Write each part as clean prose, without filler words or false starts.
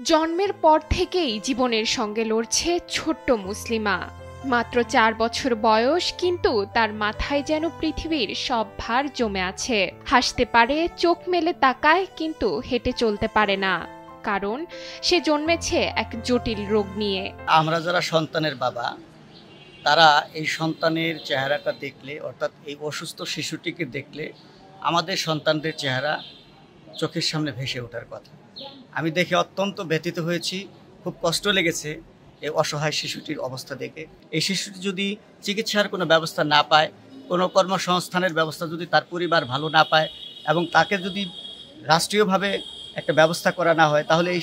জন্মের পর থেকেই জীবনের সঙ্গে লড়ছে ছোট্ট মুসলিমা। মাত্র ৪ বছর বয়স, কিন্তু তার মাথায় যেন পৃথিবীর সব ভার জমে আছে। হাসতে পারে, চোখ মেলে তাকায়, কিন্তু হেঁটে চলতে পারে না, কারণ সে জন্মেছে এক জটিল রোগ নিয়ে। আমরা যারা সন্তানের বাবা, তারা এই সন্তানের চেহারাটা দেখলে, অর্থাৎ এই অসুস্থ শিশুটিকে দেখলে আমাদের সন্তানদের চেহারা চোখের সামনে ভেসে ওঠার কথা। আমি দেখে অত্যন্ত ব্যথিত হয়েছি, খুব কষ্ট লেগেছে এই অসহায় শিশুটির অবস্থা দেখে। এই শিশুটি যদি চিকিৎসার কোনো ব্যবস্থা না পায়, কোনো কর্মসংস্থানের ব্যবস্থা যদি তার পরিবার ভালো না পায়, এবং তাকে যদি রাষ্ট্রীয়ভাবে একটা ব্যবস্থা করা না হয়, তাহলে এই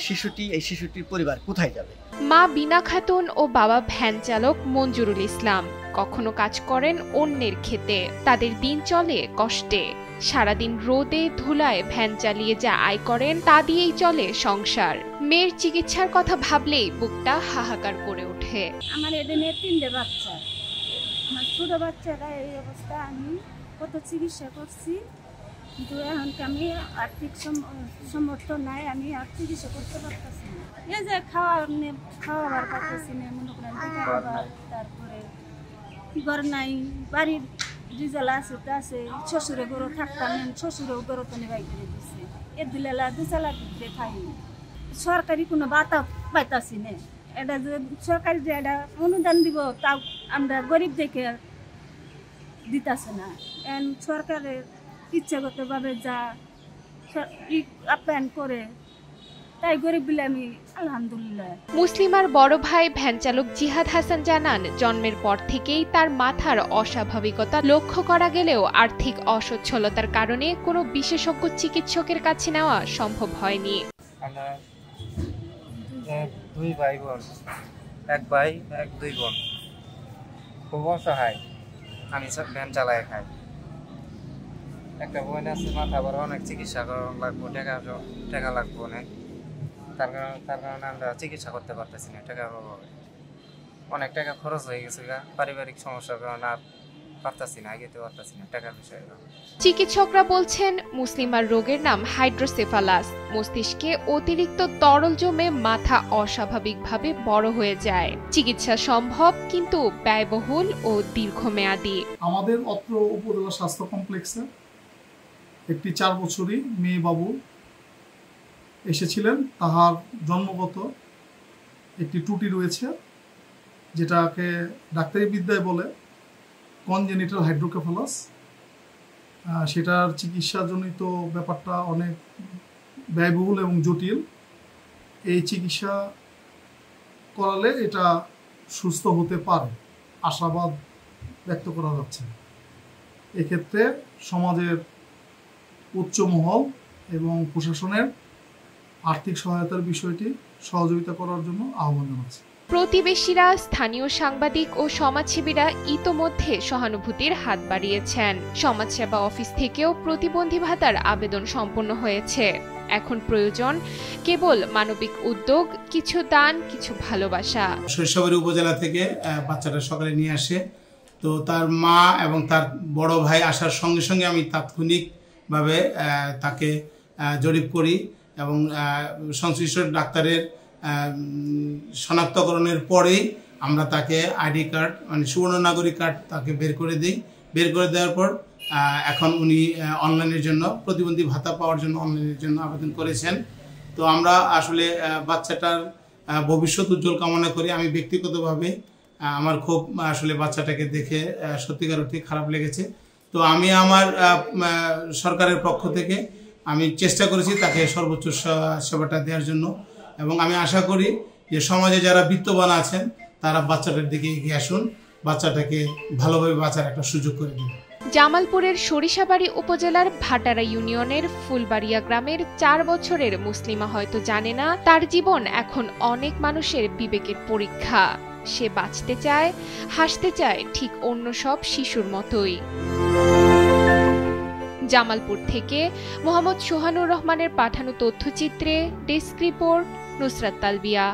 শিশুটির পরিবার কোথায় যাবে? মা বিনা খাতুন ও বাবা ভ্যান চালক মঞ্জুরুল ইসলাম কখনো কাজ করেন অন্যের ক্ষেতে। তাদের দিন চলে কষ্টে। সারাদিন রোদে ধুলায় ভ্যান চালিয়ে যা আয় করেন তা দিয়েই চলে সংসার। মেয়ের চিকিৎসার কথা ভাবলেই বুকটা হাহাকার করে ওঠে। আমার এদিনে 3টে বাচ্চা, আমার ছোট বাচ্চারা এই অবস্থা। আমি কত চিকিৎসা করছি, কিন্তু এখন আমি আর্থিক সমর্থন নাই, আমি আর চিকিৎসা করতে পারতেছি না। এই যে খাওয়াবার পারতেছি না, মনে করেন তারপরে ঘর নাই, বাড়ির রিজালা আছে তা আছে, শ্বশুরে গরু থাকতাম, শ্বশুরেও গরু তো নেবাই করে দিচ্ছে, এর দিলে 2 লাখ দিয়ে খাই। সরকারি কোনো বাতা পাইতাছি না। এটা যে সরকারি যে এটা অনুদান দিব, তাও আমরা গরিব দেখে দিতেছে না। সরকারের ইচ্ছাগতভাবে যা আপ্যায়ন করে, তাই গরিব বলে আমি আলহামদুলিল্লাহ। মুসলিমার বড় ভাই ভ্যান চালক জিহাদ হাসান জানান, জন্মের পর থেকেই তার মাথার অস্বাভাবিকতা লক্ষ্য করা গেলেও আর্থিক অসচ্ছলতার কারণে কোনো বিশেষজ্ঞ চিকিৎসকের কাছে নেওয়া সম্ভব হয়নি। আমরা 2 ভাই বোন, 1 ভাই 2 বোন, খুব অসহায়। আমি সব ভ্যান চালায় খাই। একটা বোন আছে, মাথা বড়, অনেক চিকিৎসা করা লাগবো, টাকা লাগবো অনেক। তার কারণে আমরা চিকিৎসা করতে পারতেছি না, টাকার অভাবে অনেক টাকা খরচ হয়ে গেছে। পারিবারিক সমস্যার কারণে আর পারতাছি না, এগোতে পারতাছি না টাকার বিষয়ে। চিকিৎসকরা বলছেন, মুসলিমার রোগের নাম হাইড্রোসেফালাস। মস্তিষ্কে অতিরিক্ত তরল জমে মাথা অস্বাভাবিকভাবে বড় হয়ে যায়। চিকিৎসা সম্ভব, কিন্তু ব্যয়বহুল ও দীর্ঘমেয়াদী। আমাদের অত্র উপজেলা স্বাস্থ্য কমপ্লেক্সে একটি 4 বছরই মেয়ে বাবু এসেছিলেন। তাহার জন্মগত একটি ত্রুটি রয়েছে, যেটাকে ডাক্তারি বিদ্যায় বলে কনজেনিটাল হাইড্রোকেফালাস। সেটার চিকিৎসাজনিত ব্যাপারটা অনেক ব্যয়বহুল এবং জটিল। এই চিকিৎসা করালে এটা সুস্থ হতে পারে, আশাবাদ ব্যক্ত করা যাচ্ছে। এক্ষেত্রে সমাজের উচ্চ মহল এবং প্রশাসনের আর্থিক সহায়তার বিষয়টি সহযোগিতা করার জন্য আহ্বান জানাচ্ছি। প্রতিবেশীরা, স্থানীয় সাংবাদিক ও সমাজসেবীরা ইতোমধ্যে সহানুভূতির হাত বাড়িয়েছেন। সমাজসেবা অফিস থেকেও প্রতিবন্ধী ভাতার আবেদন সম্পন্ন হয়েছে। এখন প্রয়োজন কেবল মানবিক উদ্যোগ, কিছু দান, কিছু ভালোবাসা। শৈশবের উপজেলা থেকে বাচ্চাটা সকালে নিয়ে আসে, তো তার মা এবং তার বড় ভাই আসার সঙ্গে সঙ্গে আমি তাৎক্ষণিকভাবে তাকে জরিপ করি এবং সংশ্লিষ্ট ডাক্তারের শনাক্তকরণের পরেই আমরা তাকে আইডি কার্ড, মানে সুবর্ণ নাগরিক কার্ড তাকে বের করে দিই। বের করে দেওয়ার পর এখন উনি অনলাইনের জন্য, প্রতিবন্ধী ভাতা পাওয়ার জন্য অনলাইনের জন্য আবেদন করেছেন। তো আমরা আসলে বাচ্চাটার ভবিষ্যৎ উজ্জ্বল কামনা করি। আমি ব্যক্তিগতভাবে আমার খুব আসলে বাচ্চাটাকে দেখে সত্যিকার অর্থে খারাপ লেগেছে। তো আমি আমার সরকারের পক্ষ থেকে আমি চেষ্টা করেছি তাকে সর্বোচ্চ সেবাটা দেওয়ার জন্য, এবং আমি আশা করি যে সমাজে যারা বিত্তবান আছেন তারা বাচ্চাটার দিকে এগিয়ে আসুন, বাচ্চাটাকে ভালোভাবে বাঁচার একটা সুযোগ করে দিন। জামালপুরের সরিষাবাড়ি উপজেলার ভাটারা ইউনিয়নের ফুলবাড়িয়া গ্রামের 4 বছরের মুসলিমা হয়তো জানে না, তার জীবন এখন অনেক মানুষের বিবেকের পরীক্ষা। সে বাঁচতে চায়, হাসতে চায়, ঠিক অন্য সব শিশুর মতোই। জামালপুর থেকে মোহাম্মদ সোহানুর রহমানের পাঠানো তথ্যচিত্রে ডেস্ক রিপোর্ট, নুসরাত তালবিয়া।